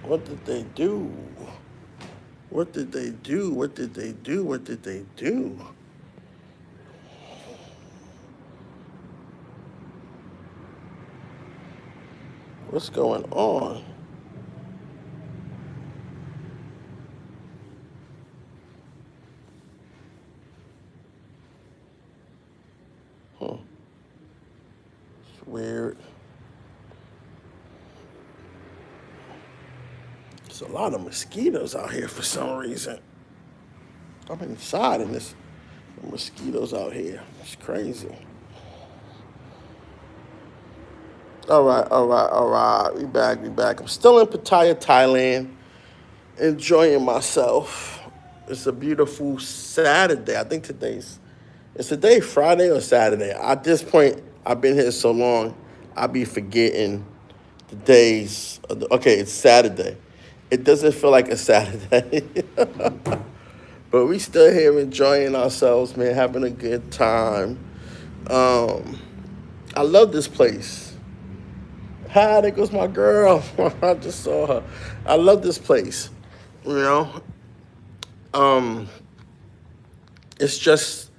What did they do? What did they do? What did they do? What did they do? What's going on? Huh. It's weird. There's a lot of mosquitoes out here for some reason. I'm inside and there's mosquitoes out here. It's crazy. All right, all right, all right. We back, we back. I'm still in Pattaya, Thailand, enjoying myself. It's a beautiful Saturday. I think it's today Friday or Saturday. At this point, I've been here so long, I be forgetting the days. Okay, it's Saturday. It doesn't feel like a Saturday, but we still here enjoying ourselves, man, having a good time. Um, I love this place. Hi, there goes my girl. I just saw her. I love this place. You know, um, it's just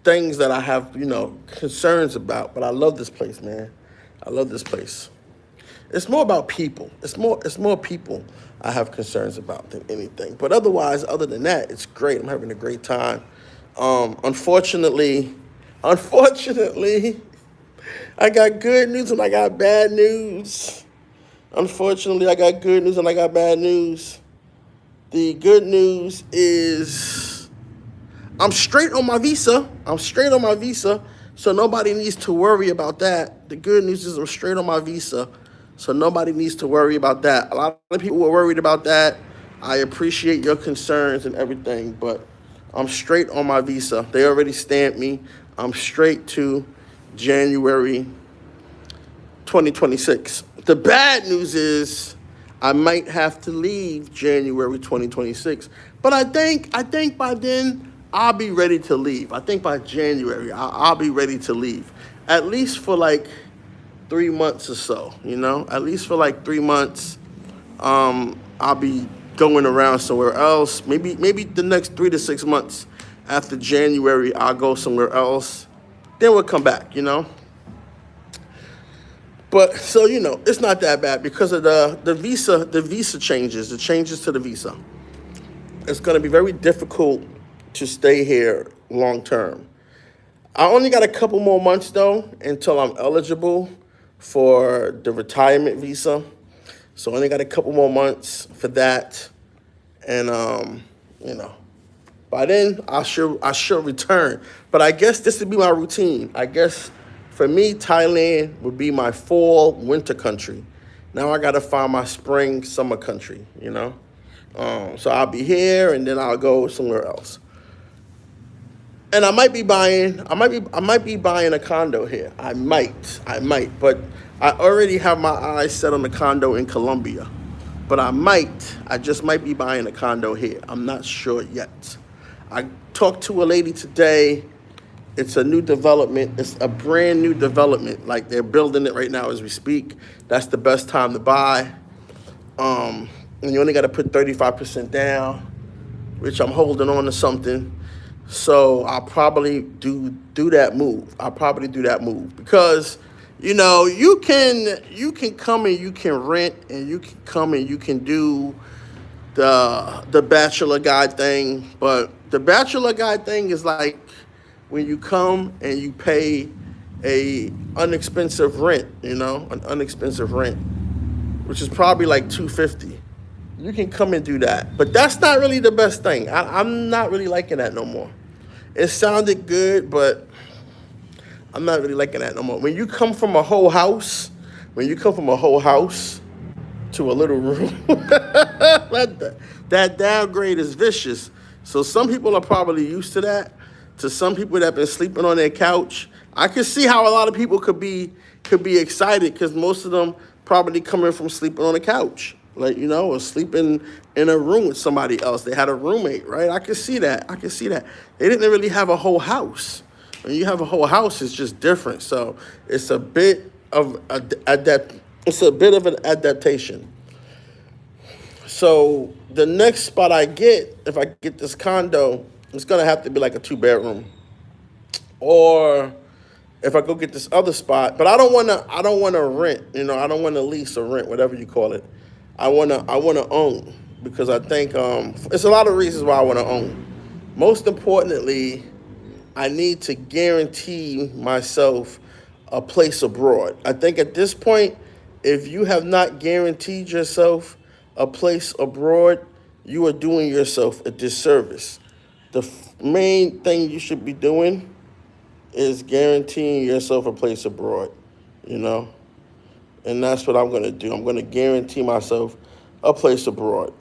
things that I have, concerns about. But I love this place, man. I love this place. It's more about people. It's more people I have concerns about than anything. But otherwise, other than that, it's great. I'm having a great time. Unfortunately, I got good news and I got bad news. Unfortunately, I got good news and I got bad news. The good news is I'm straight on my visa. I'm straight on my visa, so nobody needs to worry about that. The good news is I'm straight on my visa, so nobody needs to worry about that. A lot of people were worried about that. I appreciate your concerns and everything, but I'm straight on my visa. They already stamped me. I'm straight to January 2026. The bad news is I might have to leave January 2026, but I think by then I'll be ready to leave. I think by January I'll be ready to leave, at least for like 3 months or so. At least for like 3 months. I'll be going around somewhere else. Maybe the next 3 to 6 months after January I'll go somewhere else. Then we'll come back. But so it's not that bad because of the visa changes, the changes to the visa. It's going to be very difficult to stay here long term. I only got a couple more months though until I'm eligible for the retirement visa. So I only got a couple more months for that, and you know, by then I should return. But I guess this would be my routine. I guess for me, Thailand would be my fall winter country. Now I gotta find my spring summer country. So I'll be here and then I'll go somewhere else. And I might be buying a condo here. I might, but I already have my eyes set on a condo in Colombia. But I just might be buying a condo here. I'm not sure yet. I talked to a lady today. It's a new development. It's a brand new development. Like they're building it right now as we speak. That's the best time to buy. And you only got to put 35% down, which I'm holding on to something. So I'll probably do that move. I'll probably do that move because you can come and you can rent and you can come and you can do the bachelor guide thing. But the bachelor guide thing is like when you come and you pay a unexpensive rent, an unexpensive rent, which is probably like 250. You can come and do that, but that's not really the best thing. I'm not really liking that no more. It sounded good, but I'm not really liking that no more. When you come from a whole house to a little room, that downgrade is vicious. So some people are probably used to that. To some people that have been sleeping on their couch, I can see how a lot of people could be excited because most of them probably coming from sleeping on a couch, like or sleeping in a room with somebody else. They had a roommate, right? I can see that. They didn't really have a whole house. When you have a whole house, it's just different. So it's a bit of It's a bit of an adaptation. So the next spot I get, if I get this condo, it's gonna have to be like a 2 bedroom, or if I go get this other spot. But I don't wanna rent. I don't wanna lease or rent, whatever you call it. I wanna own, because I think it's a lot of reasons why I wanna own. Most importantly, I need to guarantee myself a place abroad. I think at this point, if you have not guaranteed yourself a place abroad, you are doing yourself a disservice. The main thing you should be doing is guaranteeing yourself a place abroad, you know? And that's what I'm gonna do. I'm gonna guarantee myself a place abroad.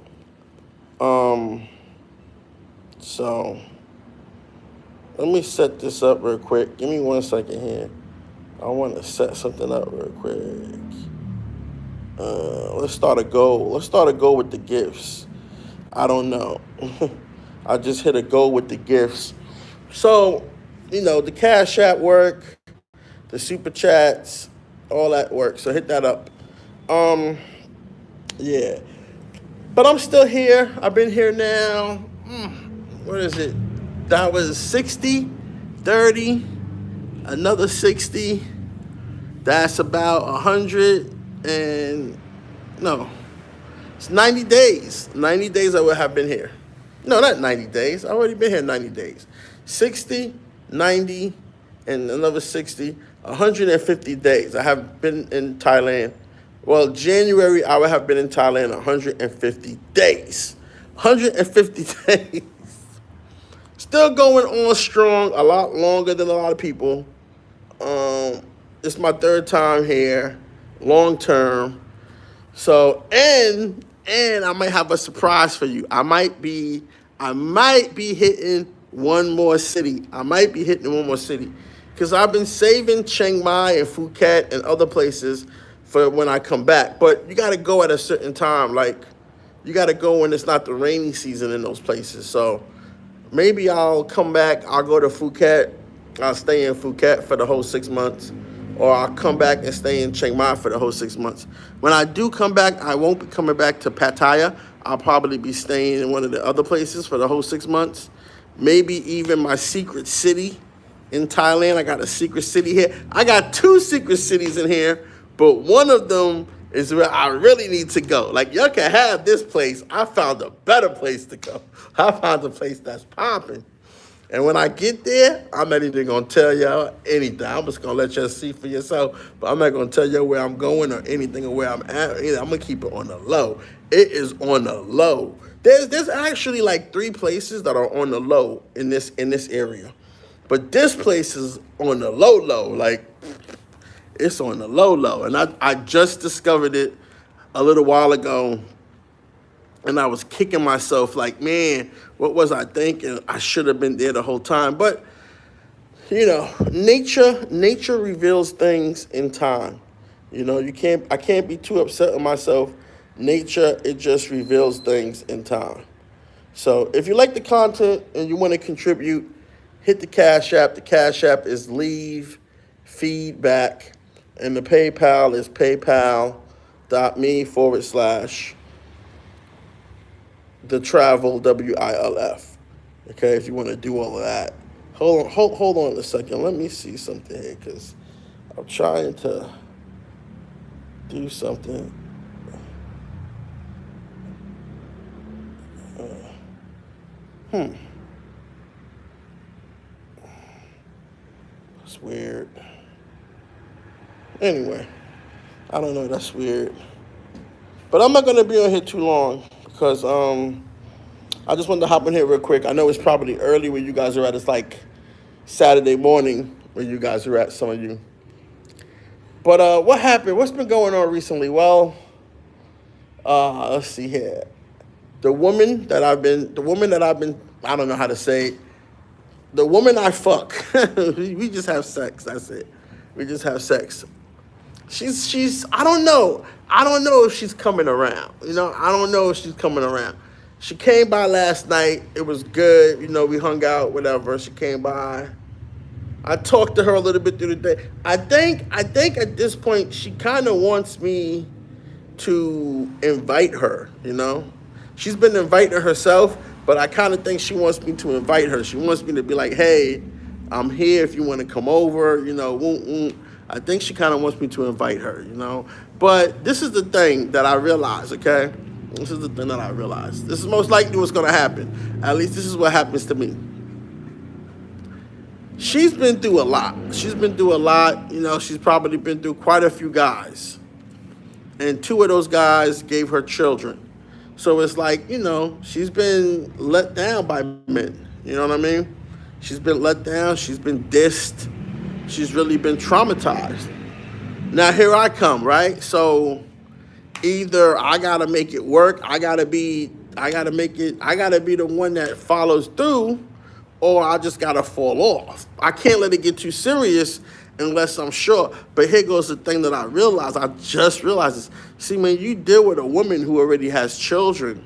So let me set this up real quick. Give me 1 second here. I want to set something up real quick. Let's start a goal. Let's start a goal with the gifts. I don't know. I just hit a goal with the gifts. So, the Cash App work, the Super Chats, all that work. So hit that up. Yeah. But I'm still here. I've been here now. What is it? That was 60, 30, another 60. That's about 100 and, no, it's 90 days. 90 days I would have been here. No, not 90 days. I've already been here 90 days. 60, 90, and another 60, 150 days. I have been in Thailand. Well, January, I would have been in Thailand 150 days. 150 days. Still going on strong, a lot longer than a lot of people. It's my third time here, long term. So, and I might have a surprise for you. I might be hitting one more city. Because I've been saving Chiang Mai and Phuket and other places for when I come back. But you got to go at a certain time. Like, you got to go when it's not the rainy season in those places. So maybe I'll come back. I'll go to Phuket. I'll stay in Phuket for the whole 6 months. Or I'll come back and stay in Chiang Mai for the whole 6 months. When I do come back, I won't be coming back to Pattaya. I'll probably be staying in one of the other places for the whole 6 months. Maybe even my secret city in Thailand. I got a secret city here. I got 2 secret cities in here, but one of them is where I really need to go. Like, y'all can have this place. I found a better place to go. I found a place that's popping. And when I get there, I'm not even going to tell y'all anything. I'm just going to let y'all see for yourself. But I'm not going to tell y'all where I'm going or anything or where I'm at. I'm going to keep it on the low. It is on the low. There's actually like 3 places that are on the low in this area. But this place is on the low. Like, it's on the low. And I just discovered it a little while ago. And I was kicking myself like, man, what was I thinking? I should have been there the whole time. But, nature reveals things in time. I can't be too upset with myself. Nature, it just reveals things in time. So if you like the content and you want to contribute, hit the Cash App. The Cash App is leavefeedback. And the PayPal is paypal.me/ the Travel WILF. Okay, if you want to do all of that. Hold on a second. Let me see something here, because I'm trying to do something. That's weird. Anyway, I don't know. That's weird. But I'm not going to be on here too long, because I just wanted to hop in here real quick. I know it's probably early where you guys are at. It's like Saturday morning where you guys are at, some of you. But what happened? What's been going on recently? Well, let's see here. The woman that I've been, I don't know how to say it. The woman I fuck. We just have sex. That's it. We just have sex. She's I don't know if she's coming around. I don't know if she's coming around. She came by last night. It was good. We hung out, whatever. She came by. I talked to her a little bit through the day. I think at this point she kind of wants me to invite her, you know? She's been inviting herself, but I kind of think she wants me to invite her. She wants me to be like, hey, I'm here if you want to come over, you know. I think she kind of wants me to invite her, you know. But this is the thing that I realize, okay? This is the thing that I realize. This is most likely what's going to happen. At least this is what happens to me. She's been through a lot. She's been through a lot. You know, she's probably been through quite a few guys. And two of those guys gave her children. So it's like, you know, she's been let down by men. You know what I mean? She's been let down. She's been dissed. She's really been traumatized. Now here I come, right? So either I gotta make it work, I gotta be the one that follows through, or I just gotta fall off. I can't let it get too serious unless I'm sure. But here goes the thing that I realized. I just realized this. See, when you deal with a woman who already has children,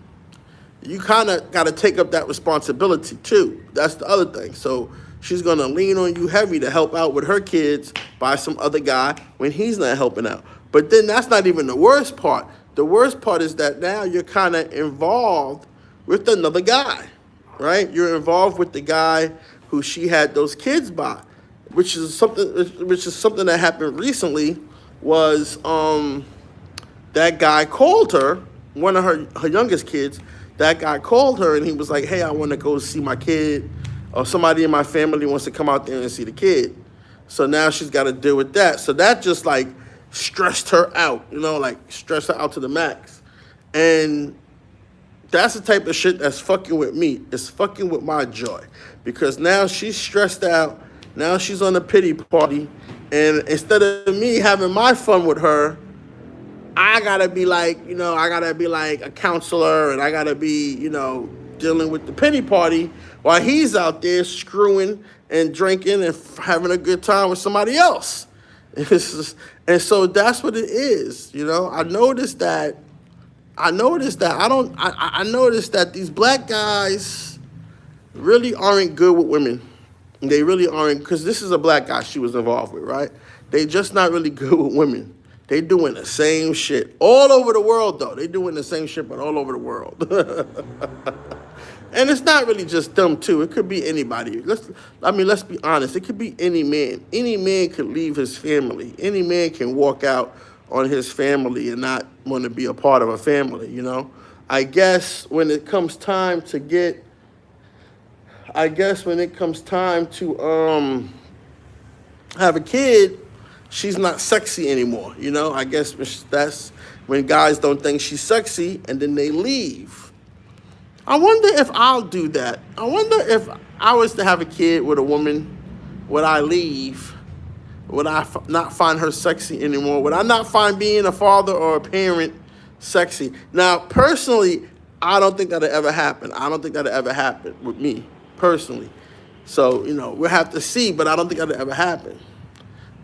you kind of got to take up that responsibility too. That's the other thing. So she's going to lean on you heavy to help out with her kids by some other guy when he's not helping out. But then that's not even the worst part. The worst part is that now you're kind of involved with another guy, right? You're involved with the guy who she had those kids by, which is something that happened recently. Was that guy called her, one of her youngest kids. That guy called her and he was like, hey, I want to go see my kid, or somebody in my family wants to come out there and see the kid. So now she's got to deal with that. So that just like stressed her out, you know, like stressed her out to the max. And that's the type of shit that's fucking with me. It's fucking with my joy. Because now she's stressed out. Now she's on a pity party. And instead of me having my fun with her, I gotta be like, you know, I gotta be like a counselor, and I gotta be, you know, dealing with the pity party while he's out there screwing and drinking and having a good time with somebody else. And so that's what it is, you know. I noticed that these black guys really aren't good with women. They really aren't, because this is a black guy she was involved with, right? They just not really good with women. They doing the same shit all over the world, though. They doing the same shit, but all over the world. And it's not really just them, too. It could be anybody. Let's be honest. It could be any man. Any man could leave his family. Any man can walk out on his family and not want to be a part of a family, you know? I guess when it comes time to have a kid, she's not sexy anymore, you know? I guess that's when guys don't think she's sexy and then they leave. I wonder if I'll do that. I wonder if I was to have a kid with a woman, would I leave? Would I not find her sexy anymore? Would I not find being a father or a parent sexy? Now, personally, I don't think that'll ever happen. I don't think that'll ever happen with me, personally. So, you know, we'll have to see, but I don't think that'll ever happen.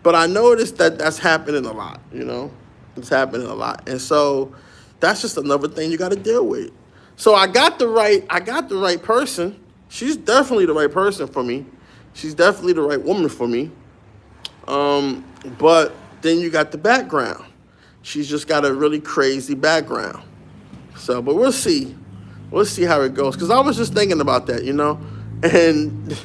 But I noticed that that's happening a lot, you know? It's happening a lot. And so that's just another thing you got to deal with. So I got the right person. She's definitely the right person for me. She's definitely the right woman for me. But then you got the background. She's just got a really crazy background. So, but we'll see. We'll see how it goes. Because I was just thinking about that, you know? And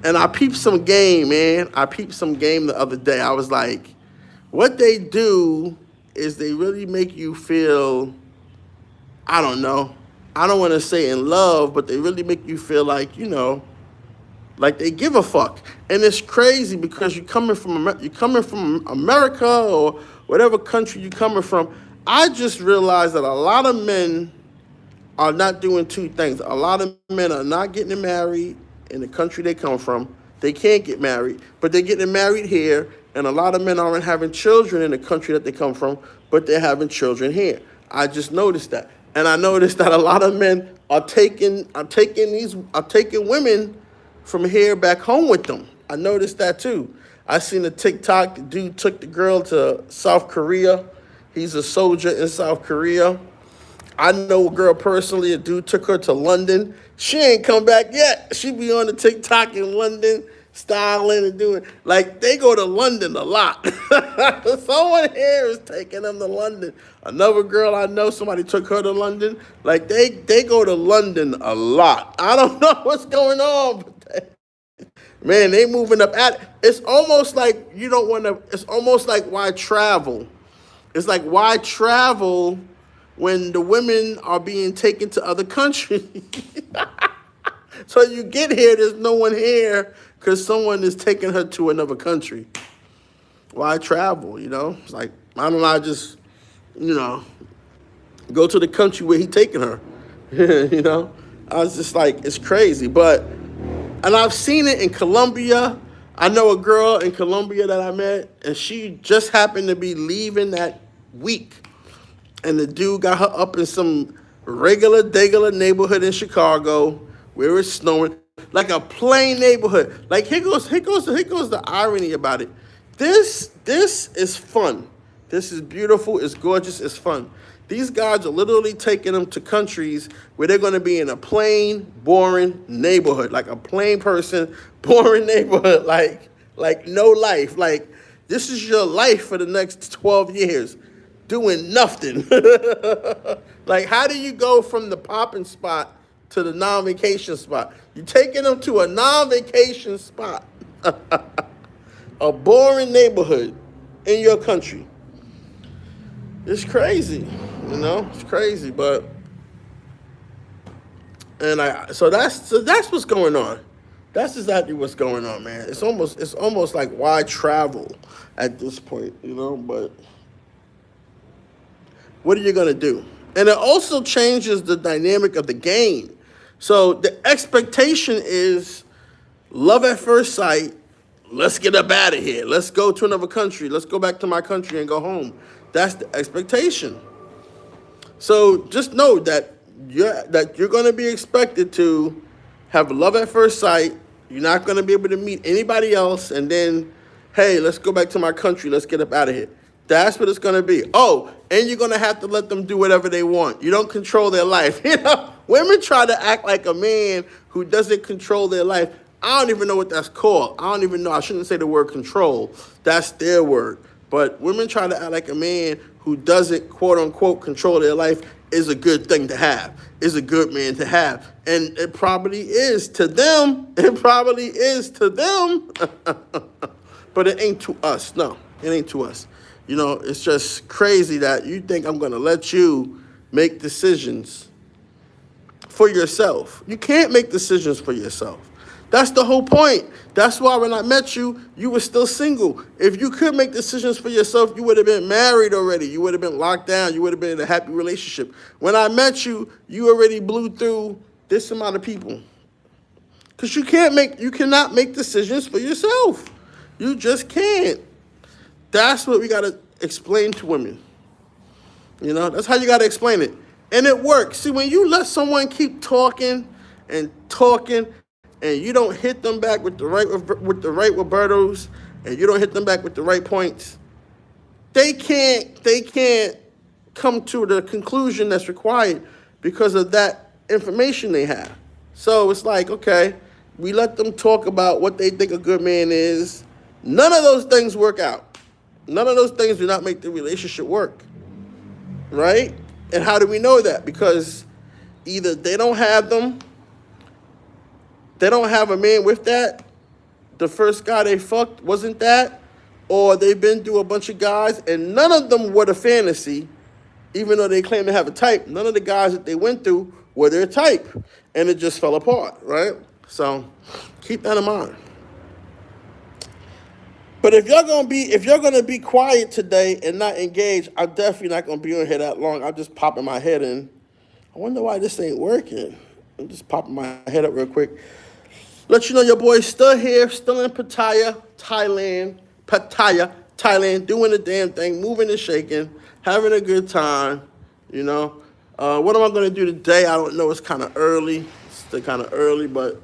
and I peeped some game, man. I peeped some game the other day. I was like, what they do is they really make you feel, I don't know. I don't want to say in love, but they really make you feel like, you know, like they give a fuck. And it's crazy because you're coming from America or whatever country you're coming from. I just realized that a lot of men are not doing two things. A lot of men are not getting married in the country they come from. They can't get married, but they're getting married here. And a lot of men aren't having children in the country that they come from, but they're having children here. I just noticed that. And I noticed that a lot of men are taking women from here back home with them. I noticed that too. I seen a TikTok, the dude took the girl to South Korea. He's a soldier in South Korea. I know a girl personally, a dude took her to London. She ain't come back yet. She be on the TikTok in London styling and doing, like, they go to London a lot. Someone here is taking them to London. Another girl I know, somebody took her to London. Like, they go to London a lot. I don't know what's going on, but man, they moving up at, it's almost like you don't want to, it's almost like why travel? It's like, why travel when the women are being taken to other countries? So you get here, there's no one here because someone is taking her to another country. Why travel, you know? It's like, why don't I just, you know, go to the country where he taking her? You know? I was just like, it's crazy. But, and I've seen it in Colombia. I know a girl in Colombia that I met, and she just happened to be leaving that week. And the dude got her up in some regular neighborhood in Chicago where it's snowing, like a plain neighborhood. Like, here goes the irony about it. This is fun. This is beautiful. It's gorgeous. It's fun. These guys are literally taking them to countries where they're going to be in a plain, boring neighborhood, like a plain person, boring neighborhood, like no life. Like, this is your life for the next 12 years, doing nothing. Like, how do you go from the popping spot to the non-vacation spot? You're taking them to a non-vacation spot, a boring neighborhood in your country. It's crazy, you know. It's crazy, but so that's what's going on. That's exactly what's going on, man. It's almost like, why travel at this point, you know? But what are you gonna do? And it also changes the dynamic of the game. So the expectation is love at first sight. Let's get up out of here. Let's go to another country. Let's go back to my country and go home. That's the expectation. So just know that you're going to be expected to have love at first sight. You're not going to be able to meet anybody else, and then, hey, let's go back to my country. Let's get up out of here. That's what it's going to be. Oh, and you're going to have to let them do whatever they want. You don't control their life. You know, women try to act like a man who doesn't control their life. I don't even know what that's called. I don't even know. I shouldn't say the word control. That's their word. But women try to act like a man who doesn't, quote unquote, control their life is a good thing to have, is a good man to have. And it probably is to them. It probably is to them. But it ain't to us. No, it ain't to us. You know, it's just crazy that you think I'm going to let you make decisions for yourself. You can't make decisions for yourself. That's the whole point. That's why when I met you, you were still single. If you could make decisions for yourself, you would have been married already. You would have been locked down. You would have been in a happy relationship. When I met you, you already blew through this amount of people. Because you cannot make decisions for yourself. You just can't. That's what we got to explain to women. You know, that's how you got to explain it. And it works. See, when you let someone keep talking and talking, and you don't hit them back with the right Robertos, and you don't hit them back with the right points, they can't come to the conclusion that's required because of that information they have. So it's like, okay, we let them talk about what they think a good man is. None of those things work out. None of those things do not make the relationship work, right? And how do we know that? Because either they don't have them, they don't have a man with that, the first guy they fucked wasn't that, or they've been through a bunch of guys and none of them were the fantasy, even though they claim to have a type. None of the guys that they went through were their type, and it just fell apart, right? So keep that in mind. But if you're gonna be quiet today and not engage, I'm definitely not gonna be on here that long. I'm just popping my head in. I wonder why this ain't working. I'm just popping my head up real quick. Let you know your boy's still here, still in Pattaya, Thailand, doing the damn thing, moving and shaking, having a good time, you know. What am I going to do today? I don't know. It's kind of early. It's still kind of early, but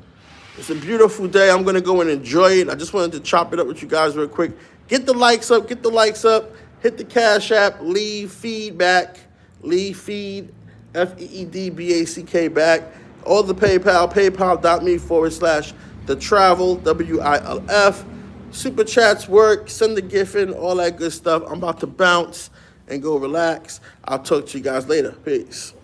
it's a beautiful day. I'm going to go and enjoy it. I just wanted to chop it up with you guys real quick. Get the likes up. Hit the Cash App, leave feedback, leave feed, FEEDBACK back. All the PayPal, paypal.me/Thai the Travel, WILF. Super chats work. Send the gift in, all that good stuff. I'm about to bounce and go relax. I'll talk to you guys later. Peace.